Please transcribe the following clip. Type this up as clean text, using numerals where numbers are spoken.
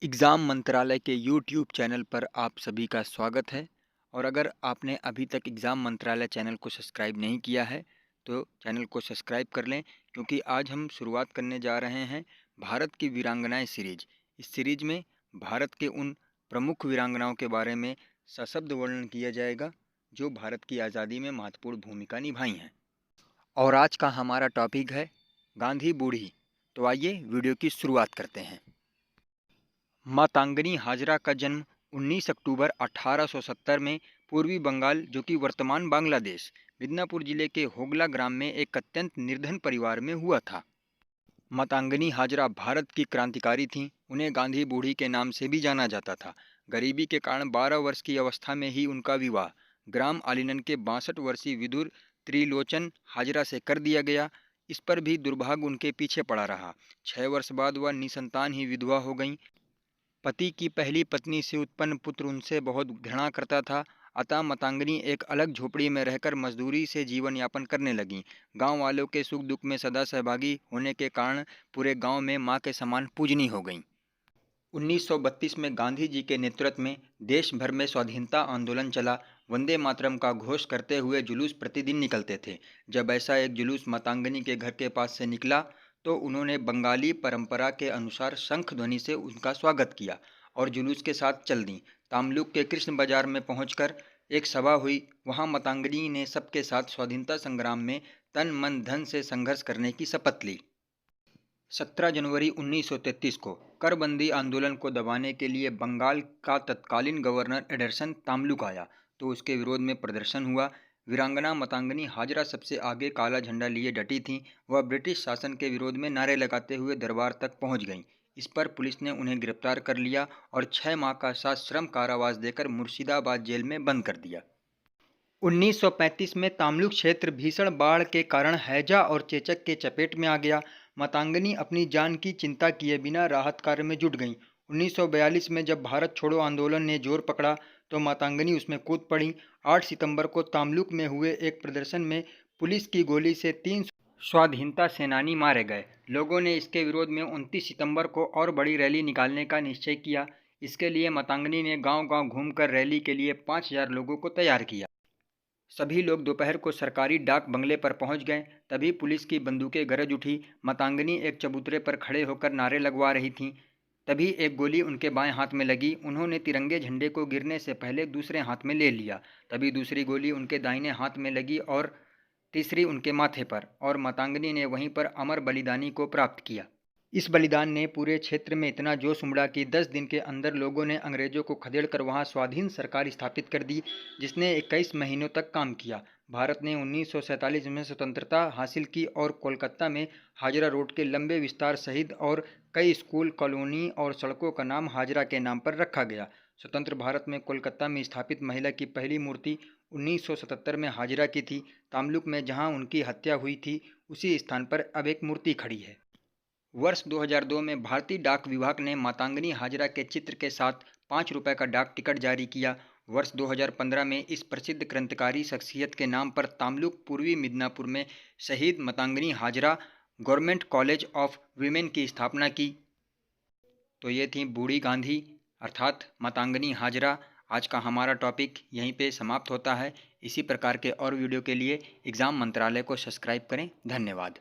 Exam मंत्रालय के YouTube channel पर आप सभी का स्वागत है। और अगर आपने अभी तक एग्ज़ाम मंत्रालय चैनल को सब्सक्राइब नहीं किया है तो चैनल को सब्सक्राइब कर लें, क्योंकि आज हम शुरुआत करने जा रहे हैं भारत की वीरांगनाएं सीरीज। इस सीरीज में भारत के उन प्रमुख वीरांगनाओं के बारे में सशब्द वर्णन किया जाएगा जो भारत की आज़ादी में महत्वपूर्ण भूमिका निभाई हैं। और आज का हमारा टॉपिक है गांधी बूढ़ी। तो आइए वीडियो की शुरुआत करते हैं। मातंगनी हाजरा का जन्म 19 अक्टूबर 1870 में पूर्वी बंगाल, जो कि वर्तमान बांग्लादेश, मिदनापुर जिले के होगला ग्राम में एक अत्यंत निर्धन परिवार में हुआ था। मातंगनी हाजरा भारत की क्रांतिकारी थीं। उन्हें गांधी बूढ़ी के नाम से भी जाना जाता था। गरीबी के कारण 12 वर्ष की अवस्था में ही उनका विवाह ग्राम आलिनन के 62 वर्षीय विदुर त्रिलोचन हाजरा से कर दिया गया। इस पर भी दुर्भाग्य उनके पीछे पड़ा रहा। 6 वर्ष बाद वह निसंतान ही विधवा हो गईं। पति की पहली पत्नी से उत्पन्न पुत्र उनसे बहुत घृणा करता था। अतः मातंगनी एक अलग झोपड़ी में रहकर मजदूरी से जीवन यापन करने लगीं। गांव वालों के सुख दुख में सदा सहभागी होने के कारण पूरे गांव में मां के समान पूजनीय हो गईं। 1932 में गांधी जी के नेतृत्व में देश भर में स्वाधीनता आंदोलन चला। वंदे मातरम का घोष करते हुए जुलूस प्रतिदिन निकलते थे। जब ऐसा एक जुलूस मातंगनी के घर के पास से निकला तो उन्होंने बंगाली परंपरा के अनुसार शंख ध्वनि से उनका स्वागत किया और जुलूस के साथ चल दी। तामलुक के कृष्ण बाजार में पहुंचकर एक सभा हुई। वहां मातंगनी ने सबके साथ स्वाधीनता संग्राम में तन मन धन से संघर्ष करने की शपथ ली। 17 जनवरी 1933 को करबंदी आंदोलन को दबाने के लिए बंगाल का तत्कालीन गवर्नर एडरसन तामलुक आया तो उसके विरोध में प्रदर्शन हुआ। वीरांगना मातंगनी हाजरा सबसे आगे काला झंडा लिए डटी थीं। वह ब्रिटिश शासन के विरोध में नारे लगाते हुए दरबार तक पहुंच गईं। इस पर पुलिस ने उन्हें गिरफ्तार कर लिया और 6 माह का सश्रम कारावास देकर मुर्शिदाबाद जेल में बंद कर दिया। 1935 में तामलुक क्षेत्र भीषण बाढ़ के कारण हैजा और चेचक के चपेट में आ गया। मातंगनी अपनी जान की चिंता किए बिना राहत कार्य में जुट गईं। 1942 में जब भारत छोड़ो आंदोलन ने जोर पकड़ा तो मातंगनी उसमें कूद पड़ी। 8 सितंबर को तामलुक में हुए एक प्रदर्शन में पुलिस की गोली से 3 स्वाधीनता सेनानी मारे गए। लोगों ने इसके विरोध में 29 सितंबर को और बड़ी रैली निकालने का निश्चय किया। इसके लिए मातंगनी ने गांव-गांव घूमकर रैली के लिए 5000 लोगों को तैयार किया। सभी लोग दोपहर को सरकारी डाक बंगले पर पहुंच गए। तभी पुलिस की बंदूकें गरज उठी। मातंगनी एक चबूतरे पर खड़े होकर नारे लगवा रही थीं। तभी एक गोली उनके बाएं हाथ में लगी। उन्होंने तिरंगे झंडे को गिरने से पहले दूसरे हाथ में ले लिया। तभी दूसरी गोली उनके दाहिने हाथ में लगी और तीसरी उनके माथे पर, और मातंगनी ने वहीं पर अमर बलिदानी को प्राप्त किया। इस बलिदान ने पूरे क्षेत्र में इतना जोश उमड़ा कि 10 दिन के अंदर लोगों ने अंग्रेजों को खदेड़कर वहां स्वाधीन सरकार स्थापित कर दी, जिसने 21 महीनों तक काम किया। भारत ने 1947 में स्वतंत्रता हासिल की और कोलकाता में हाजरा रोड के लंबे विस्तार सहित और कई स्कूल, कॉलोनी और सड़कों का नाम हाजरा के नाम पर रखा गया। स्वतंत्र भारत में कोलकाता में स्थापित महिला की पहली मूर्ति 1977 में हाजरा की थी। तामलुक में जहां उनकी हत्या हुई थी उसी स्थान पर अब एक मूर्ति खड़ी है। वर्ष 2002 में भारतीय डाक विभाग ने मातंगनी हाजरा के चित्र के साथ 5 रुपये का डाक टिकट जारी किया। वर्ष 2015 में इस प्रसिद्ध क्रांतिकारी शख्सियत के नाम पर तामलुक पूर्वी मिदनापुर में शहीद Matangini Hazra government college of women की स्थापना की। तो ये थी बूढ़ी गांधी अर्थात मातंगनी हाजरा। आज का हमारा टॉपिक यहीं पे समाप्त होता है। इसी प्रकार के और वीडियो के लिए एग्ज़ाम मंत्रालय को सब्सक्राइब करें। धन्यवाद।